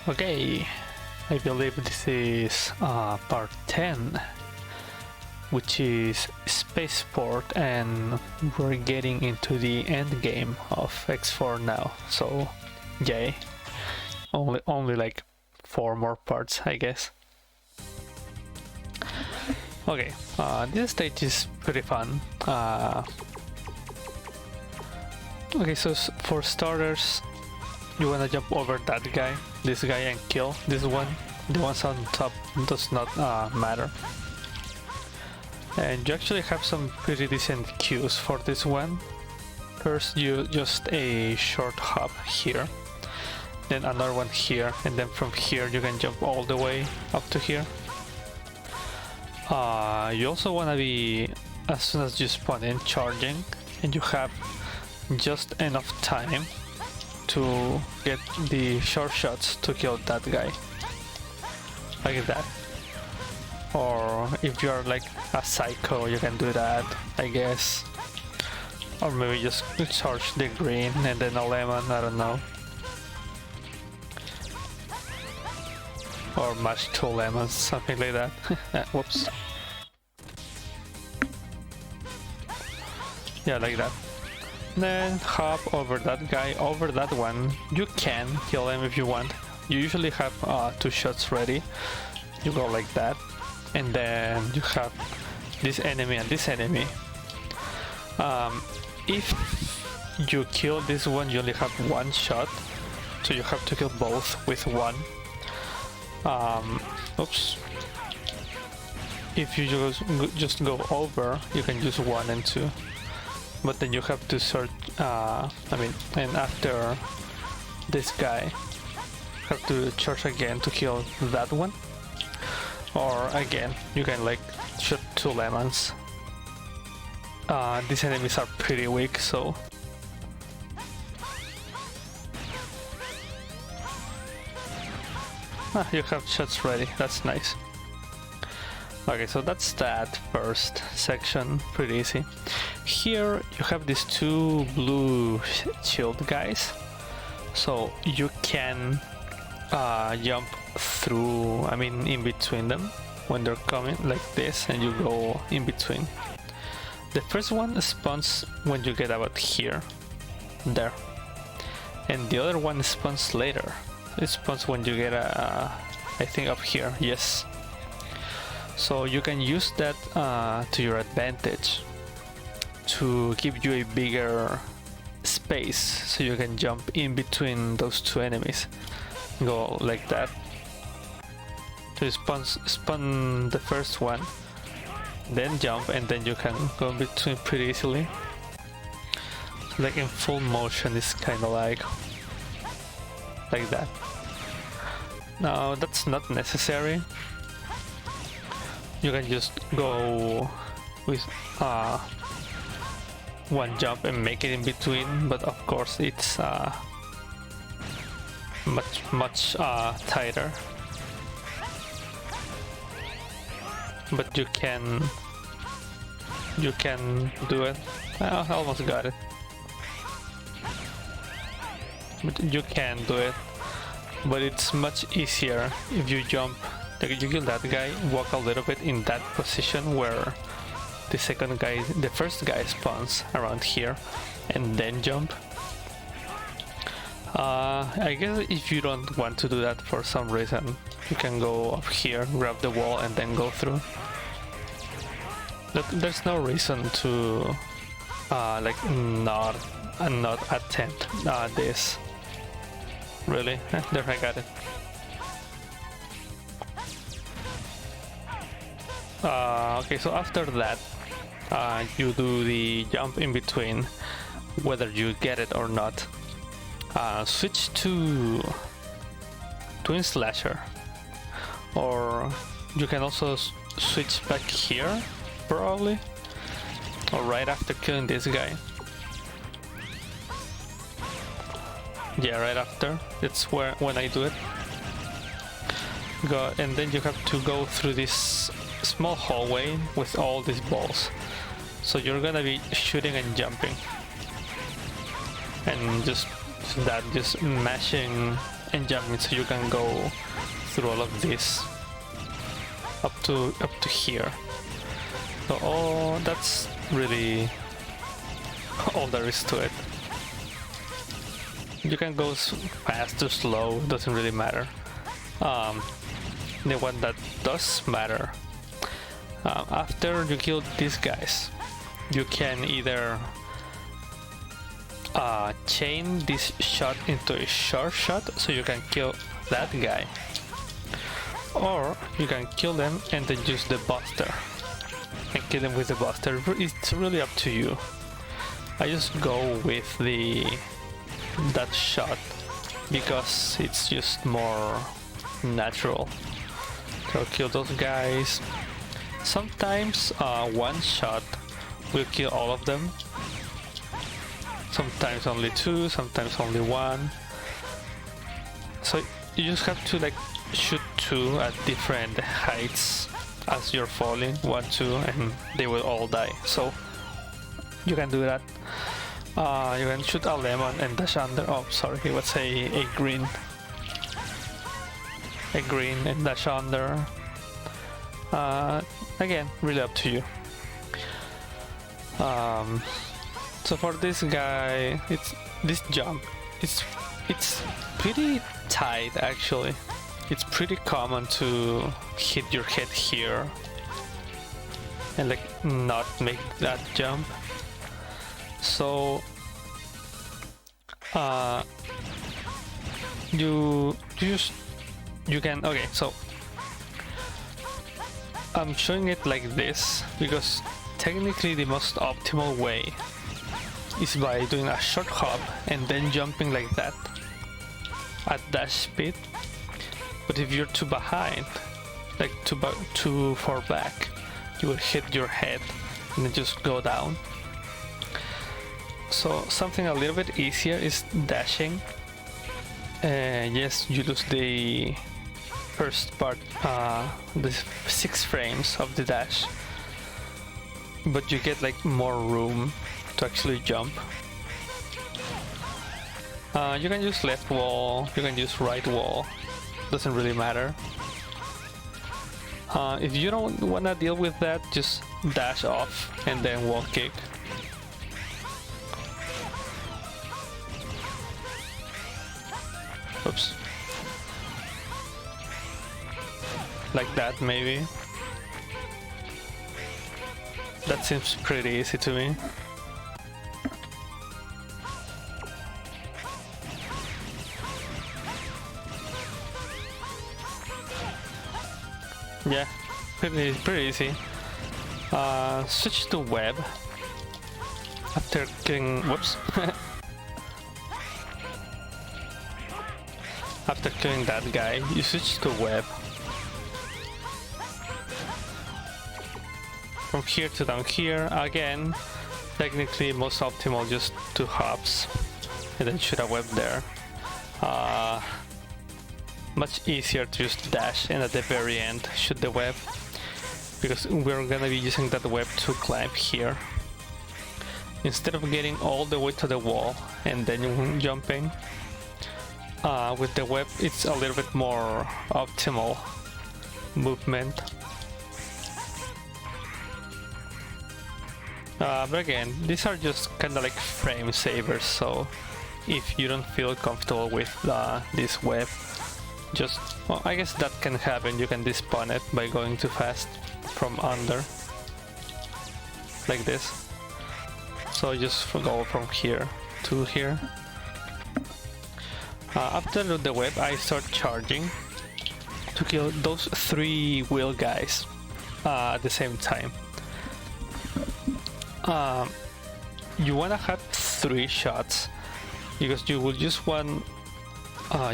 Okay, I believe this is part 10, which is Spaceport, and we're getting into the end game of X4 now, so yay. Only like 4 more parts, I guess. Okay, this stage is pretty fun. Okay, so for starters, you wanna jump over that guy, this guy, and kill this one. The ones on top does not matter. And you actually have some pretty decent cues for this one. First, you just a short hop here, then another one here, and then from here you can jump all the way up to here. You also wanna be, as soon as you spawn in, charging, and you have just enough time to get the short shots to kill that guy, like that. Or if you're like a psycho, you can do that, I guess. Or maybe just charge the green and then a lemon, I don't know. Or mash 2 lemons, something like that. Whoops. Yeah, like that. Then hop over that guy, over that one. You can kill him if you want. You usually have 2 shots ready. You go like that, and then you have this enemy and this enemy. If you kill this one, you only have 1 shot, so you have to kill both with 1. Oops. If you just go over, you can use 1 and 2. But then you have to search, and after this guy, have to charge again to kill that one. Or again, you can like shoot 2 lemons. These enemies are pretty weak, so you have shots ready, that's nice. Okay, so that's that first section, pretty easy. Here you have these 2 blue shield guys, so you can jump through, in between them when they're coming like this, and you go in between. The first one spawns when you get about here, there, and the other one spawns later. It spawns when you get I think up here, yes. So you can use that to your advantage to give you a bigger space, so you can jump in between those 2 enemies. Go like that. So you spawn the first one, then jump, and then you can go in between pretty easily. Like in full motion, it's kind of like that. Now that's not necessary. You can just go with 1 jump and make it in between, but of course it's much tighter. But you can do it. I almost got it. But you can do it. But it's much easier if you jump. Like you kill that guy, walk a little bit in that position where the first guy spawns around here, and then jump. I guess if you don't want to do that for some reason, you can go up here, grab the wall, and then go through. There's no reason to not attempt this. Really? There, I got it. Okay, so after that, you do the jump in between, whether you get it or not. Switch to Twin Slasher, or you can also switch back here, probably, or right after killing this guy. Yeah, right after. It's when I do it. And then you have to go through this small hallway with all these balls. So you're gonna be shooting and jumping, and just mashing and jumping, so you can go through all of this up to here. So that's really all there is to it. You can go fast or slow, doesn't really matter. The one that does matter, after you kill these guys, you can either chain this shot into a short shot, so you can kill that guy, or you can kill them and then use the buster and kill them with the buster. It's really up to you. I just go with that shot because it's just more natural. So kill those guys. Sometimes one shot will kill all of them. Sometimes only two, sometimes only one. So you just have to like shoot two at different heights as you're falling, 1, 2, and they will all die. So you can do that. You can shoot a lemon and dash under. Oh, sorry, it was a green. A green and dash under. Again, really up to you. So for this guy, this jump, it's pretty tight actually. It's pretty common to hit your head here and like not make that jump. So you can, okay, so I'm showing it like this because technically the most optimal way is by doing a short hop and then jumping like that at dash speed. But if you're too behind, like too far back, you will hit your head and then just go down. So something a little bit easier is dashing. Yes, you lose the first part, the 6 frames of the dash, but you get like more room to actually jump. You can use left wall, you can use right wall, doesn't really matter. If you don't want to deal with that, just dash off and then wall kick. Oops. Like that maybe. That seems pretty easy to me. Yeah, pretty easy. Switch to web after killing, whoops. After killing that guy, you switch to web. From here to down here, again, technically most optimal just 2 hops and then shoot a web there. Much easier to just dash and at the very end shoot the web, because we're gonna be using that web to climb here. Instead of getting all the way to the wall and then jumping, with the web it's a little bit more optimal movement. But again, these are just kinda like frame savers, so if you don't feel comfortable with this web, just, well, I guess that can happen. You can despawn it by going too fast from under, like this. So just go from here to here. After the web, I start charging to kill those 3 wheel guys at the same time. You wanna have 3 shots because you will use one.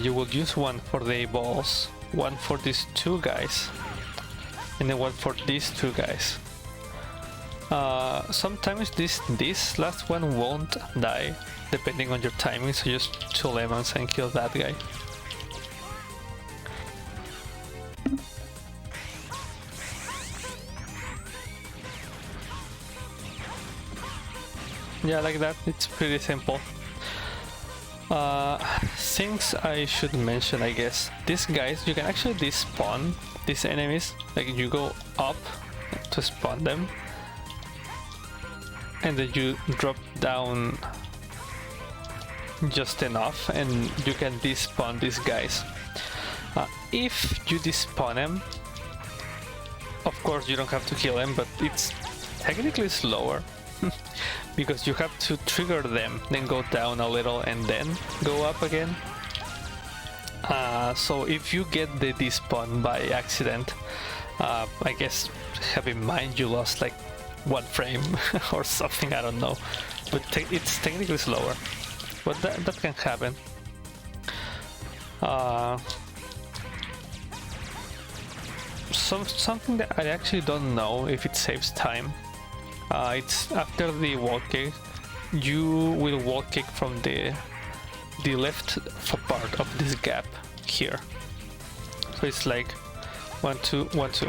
You will use one for the balls, one for these 2 guys, and then one for these 2 guys. Sometimes this last one won't die, depending on your timing, so just 2 lemons and kill that guy. Yeah, like that, it's pretty simple. Things I should mention, I guess. These guys, you can actually despawn these enemies. Like you go up to spawn them, and then you drop down just enough, and you can despawn these guys. If you despawn them, of course you don't have to kill them, but it's technically slower. Because you have to trigger them, then go down a little and then go up again. So if you get the despawn by accident, I guess have in mind you lost like 1 frame or something, I don't know. But it's technically slower, but that can happen. Something that I actually don't know if it saves time. It's after the wall kick, you will wall kick from the left part of this gap here. So it's like 1, 2, 1, 2.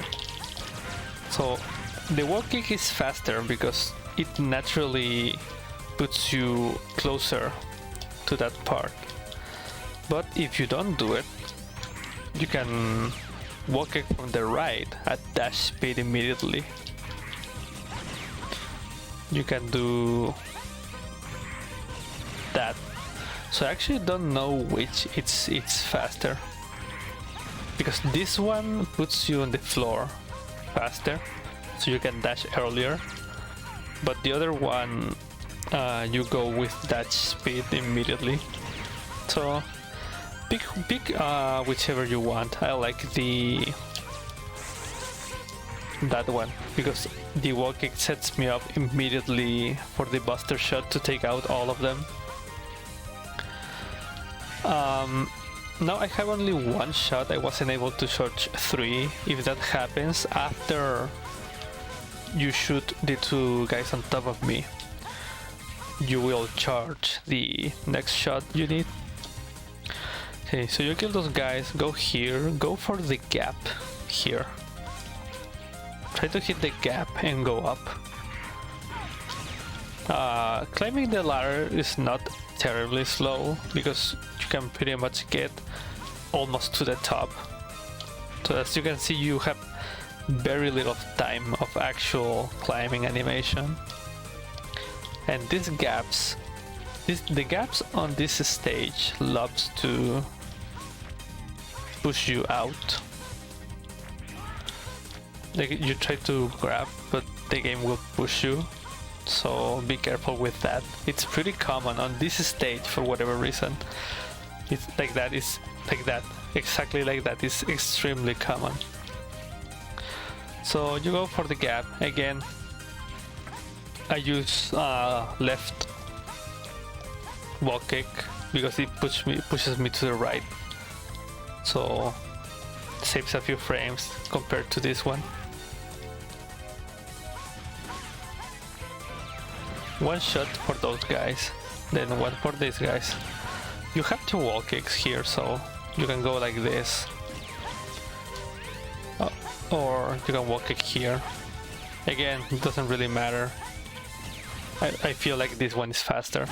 So the wall kick is faster because it naturally puts you closer to that part. But if you don't do it, you can wall kick from the right at dash speed immediately. You can do that. So I actually don't know which it's faster, because this one puts you on the floor faster, so you can dash earlier, but the other one you go with dash speed immediately. So pick whichever you want. I like that one because the wall kick sets me up immediately for the buster shot to take out all of them. Now I have only 1 shot. I wasn't able to charge 3. If that happens after you shoot the 2 guys on top of me, you will charge the next shot you need. Okay, so you kill those guys, go here, go for the gap here. Try to hit the gap and go up. Climbing the ladder is not terribly slow because you can pretty much get almost to the top. So as you can see, you have very little time of actual climbing animation. And these gaps, the gaps on this stage loves to push you out. Like you try to grab, but the game will push you, so be careful with that. It's pretty common on this stage for whatever reason. It's like that, is like that, exactly like that, is extremely common. So you go for the gap again. I use left wall kick because it pushes me to the right, so it saves a few frames compared to this one. 1 shot for those guys, then 1 for these guys. You have 2 wall kicks here, so you can go like this, or you can wall kick here. Again, it doesn't really matter. I feel like this one is faster.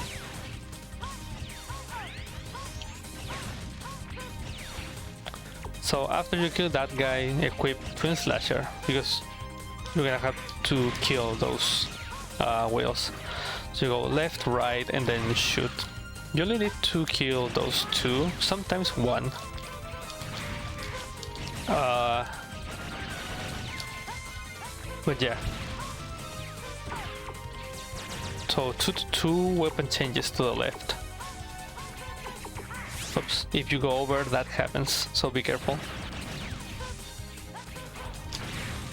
So after you kill that guy, equip Twin Slasher, because you're gonna have to kill those whales. So you go left, right, and then you shoot. You only need to kill those 2, sometimes 1. But yeah. So 2 weapon changes to the left. Oops, if you go over, that happens, so be careful.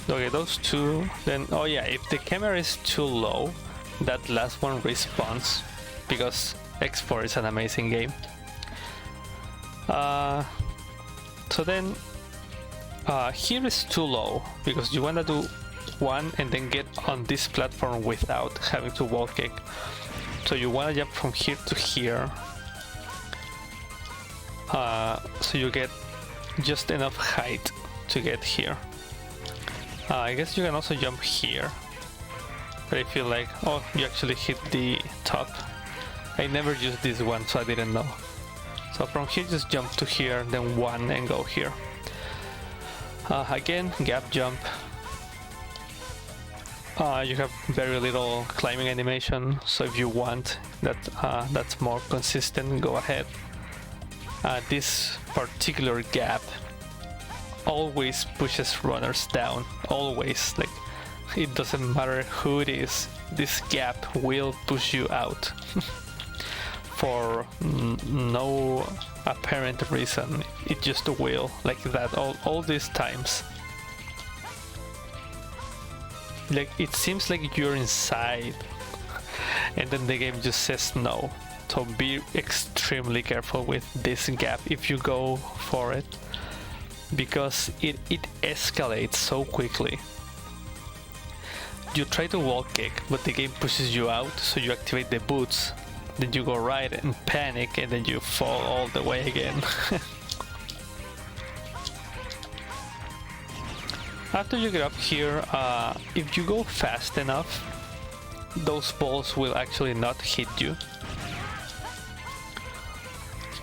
Okay, those 2, then, oh yeah, if the camera is too low, that last one respawns, because X4 is an amazing game. So then, here is too low, because you wanna do 1 and then get on this platform without having to wall kick. So you wanna jump from here to here, so you get just enough height to get here. I guess you can also jump here, but I feel like, oh, you actually hit the top. I never used this one, so I didn't know. So from here just jump to here, then 1 and go here. Again, gap jump. You have very little climbing animation, so if you want that that's more consistent, go ahead. This particular gap always pushes runners down, always. Like, it doesn't matter who it is, this gap will push you out for no apparent reason. It just will, like that, all these times. Like, it seems like you're inside and then the game just says no. So be extremely careful with this gap if you go for it, because it escalates so quickly. You try to wall kick, but the game pushes you out, so you activate the boots, then you go right and panic, and then you fall all the way again. After you get up here, if you go fast enough, those balls will actually not hit you.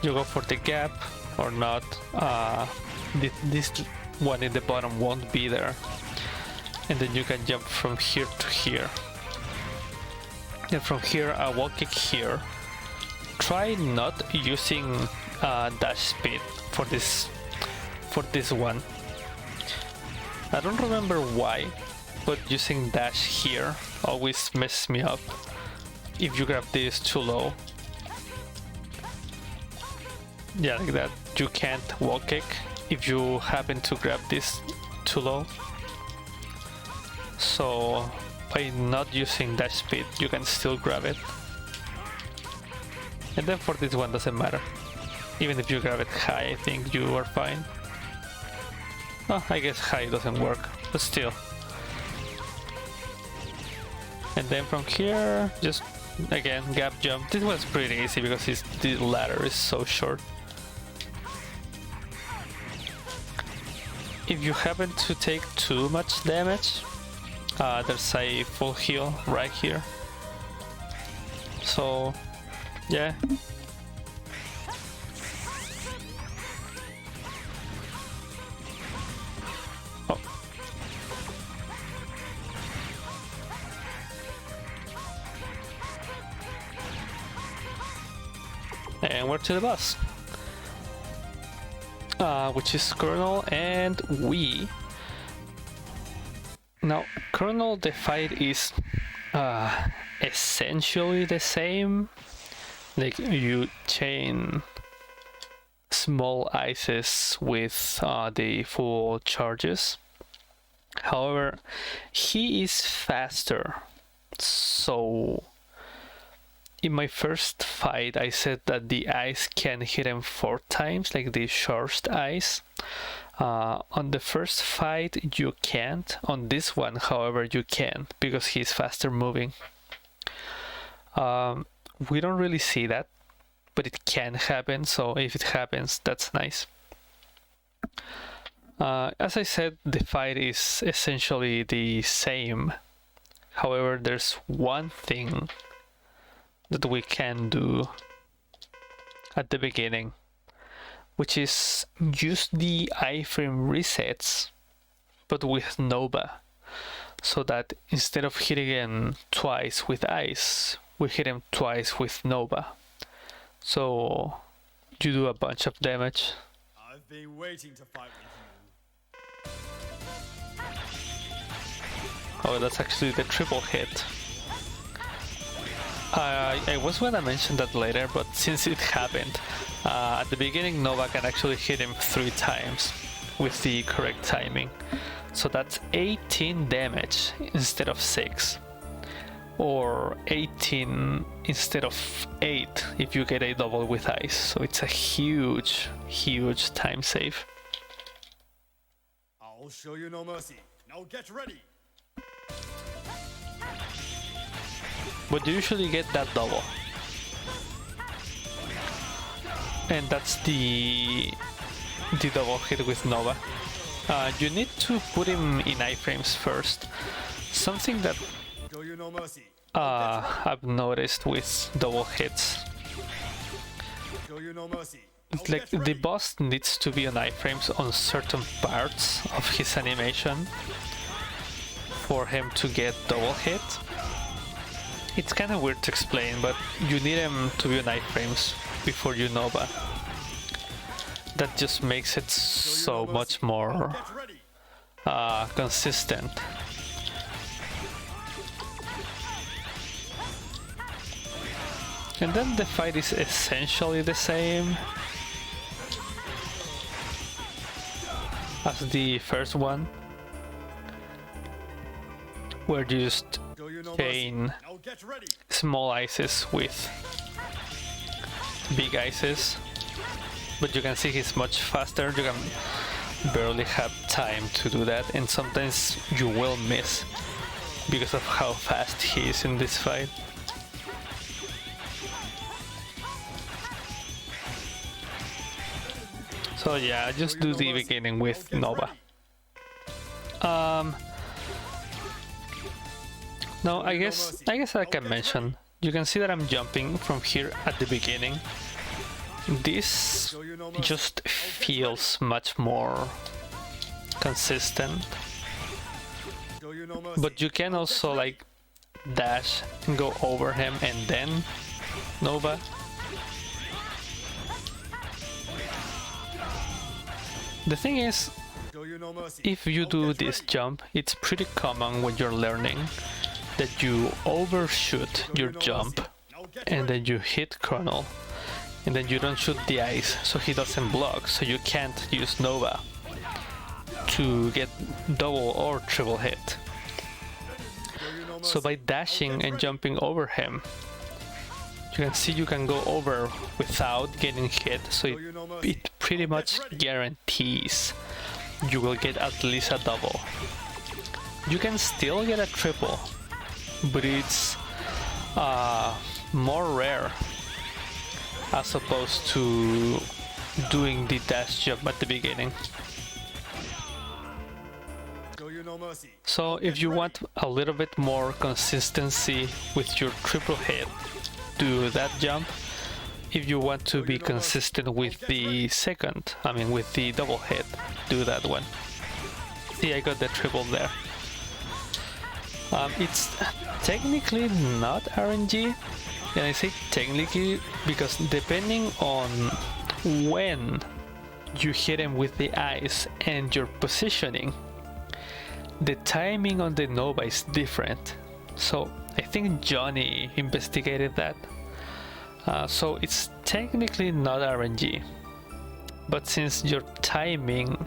You go for the gap or not, this one in the bottom won't be there. And then you can jump from here to here. And from here, wall kick here. Try not using dash speed for this one. I don't remember why, but using dash here always messes me up if you grab this too low. Yeah, like that. You can't wall kick if you happen to grab this too low. So by not using dash speed, you can still grab it. And then for this one, doesn't matter. Even if you grab it high, I think you are fine. Oh, I guess high doesn't work, but still. And then from here, just again, gap jump. This one's pretty easy because the ladder is so short. If you happen to take too much damage, there's a full heal right here. So, yeah. Oh. And we're to the boss. Which is Colonel and we. Now, Colonel, the fight is essentially the same. Like, you chain small ices with the full charges. However, he is faster. So, in my first fight, I said that the ice can hit him 4 times, like the charged ice. On the first fight, you can't. On this one, however, you can, because he's faster moving. We don't really see that, but it can happen, so if it happens, that's nice. As I said, the fight is essentially the same. However, there's one thing that we can do at the beginning, which is use the iframe resets, but with Nova, so that instead of hitting him twice with ice, we hit him twice with Nova. So you do a bunch of damage. I've been waiting to fight with you. Oh, that's actually the triple hit. I was gonna mention that later, but since it happened, at the beginning Nova can actually hit him 3 times with the correct timing. So that's 18 damage instead of 6. Or 18 instead of 8 if you get a double with ice. So it's a huge, huge time save. I'll show you no mercy. Now get ready. But you usually get that double. And that's the double hit with Nova. You need to put him in iframes first. Something that Show you no mercy. I've noticed with double hits. Show you no mercy. It's like the boss needs to be on iframes on certain parts of his animation for him to get double hit. It's kind of weird to explain, but you need him to be on iframes before you Nova. That just makes it so much more consistent. And then the fight is essentially the same as the first one, where you just chain small ices with big ices, but you can see he's much faster. You can barely have time to do that, and sometimes you will miss because of how fast he is in this fight. So yeah, just do the beginning with Nova. No, I guess I can mention, you can see that I'm jumping from here at the beginning. This just feels much more consistent. But you can also like dash and go over him and then Nova. The thing is, if you do this jump, it's pretty common when you're learning that you overshoot your jump and then you hit Colonel and then you don't shoot the ice so he doesn't block, so you can't use Nova to get double or triple hit. So by dashing and jumping over him, you can see you can go over without getting hit, so it pretty much guarantees you will get at least a double. You can still get a triple, but it's more rare as opposed to doing the dash jump at the beginning. So if you want a little bit more consistency with your triple hit, do that jump. If you want to be consistent with the second, with the double hit, do that one. See, I got the triple there. It's technically not RNG, and I say technically because depending on when you hit him with the ice and your positioning, the timing on the Nova is different. So I think Johnny investigated that. So it's technically not RNG, but since your timing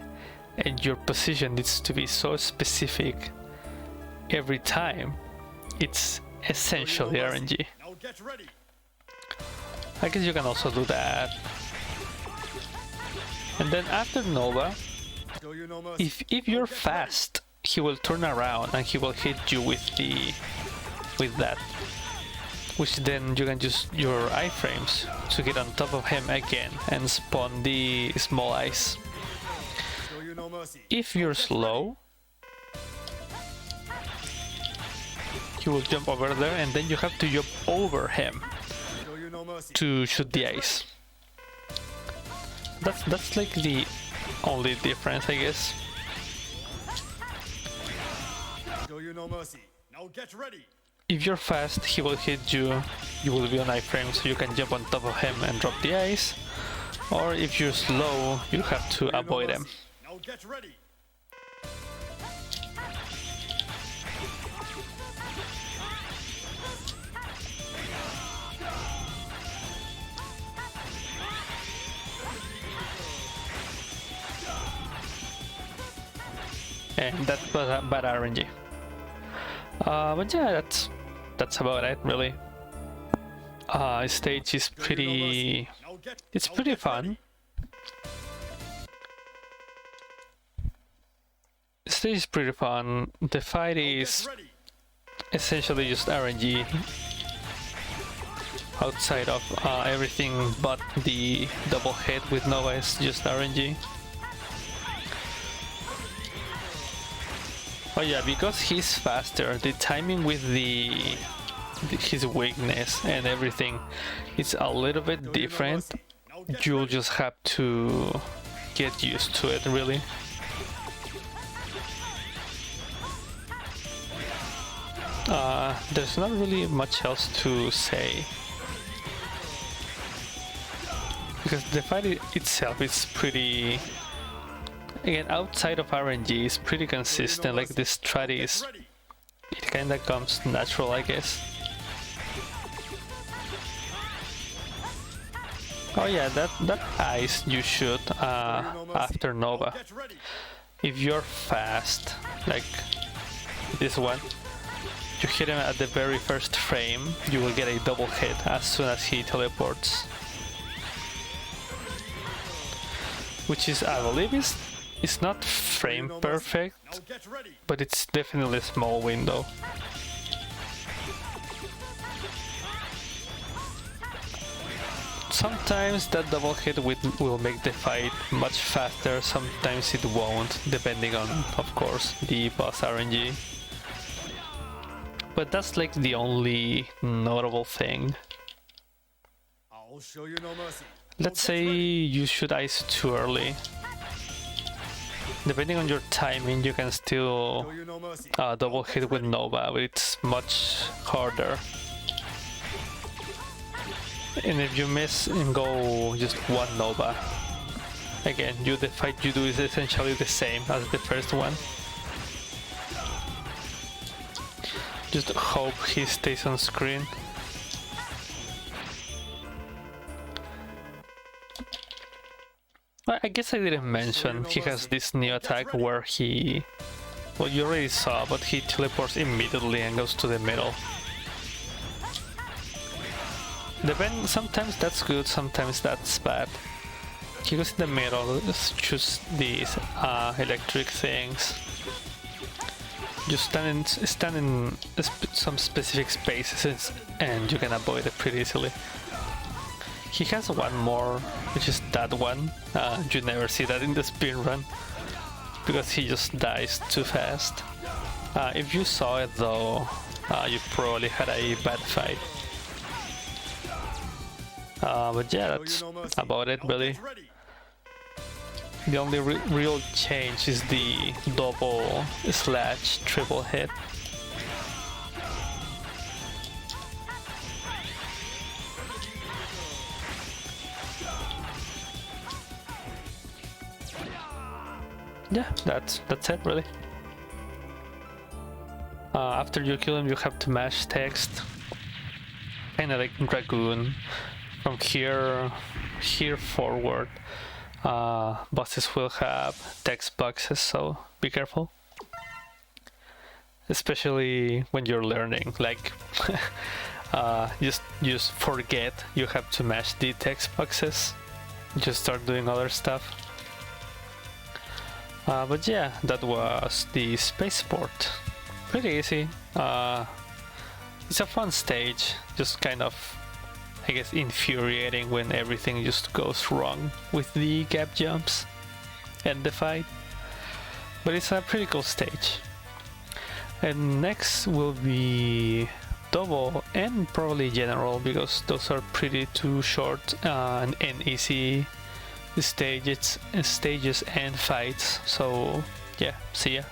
and your position needs to be so specific every time, it's essentially RNG. I guess you can also do that. And then after Nova, if you're fast, he will turn around and he will hit you with that, which then you can use your iframes to get on top of him again and spawn the small ice. If you're slow, he will jump over there and then you have to jump over him to shoot the ice. That's like the only difference, I guess. If you're fast, he will hit you, you will be on iframe, so you can jump on top of him and drop the ice. Or if you're slow, you have to avoid him. And that's bad RNG. But yeah, that's about it, really. Stage is pretty fun. Stage is pretty fun. The fight is essentially just RNG outside of everything but the double hit with Nova is just RNG. Oh yeah, because he's faster, the timing with the his weakness and everything is a little bit different. You'll just have to get used to it, really. There's not really much else to say, because the fight itself is pretty, again, outside of RNG, is pretty consistent. Like this strat is, it kinda comes natural, I guess. Oh yeah, that ice you shoot after Nova. If you're fast, like this one, you hit him at the very first frame, you will get a double hit as soon as he teleports. Which is, I believe, it's not frame perfect, but it's definitely a small window. Sometimes that double hit will make the fight much faster, sometimes it won't, depending on, of course, the boss RNG. But that's like the only notable thing. I'll show you no mercy. Let's say you shoot ice too early. Depending on your timing, you can still Show you no mercy. double hit with Nova, but it's much harder. And if you miss and go just one Nova, again, the fight you do is essentially the same as the first one. Just hope he stays on screen. I guess I didn't mention he has this new attack where he, well, you already saw, but he teleports immediately and goes to the middle. Sometimes that's good, sometimes that's bad. He goes in the middle, just choose these electric things. Just stand in some specific spaces and you can avoid it pretty easily. He has one more, which is that one. You never see that in the speedrun because he just dies too fast. If you saw it though, you probably had a bad fight. But yeah, that's about it really. The only real change is the double / triple hit. Yeah, that's it really. After you kill him, you have to mash text, kinda like Dragoon. From here forward, bosses will have text boxes, so be careful. Especially when you're learning, like just forget you have to mash the text boxes. Just start doing other stuff. But yeah, that was the Spaceport. Pretty easy. It's a fun stage, just kind of, I guess, infuriating when everything just goes wrong with the gap jumps and the fight. But it's a pretty cool stage. And next will be double and probably general, because those are pretty too short and easy stages and fights. So yeah, see ya.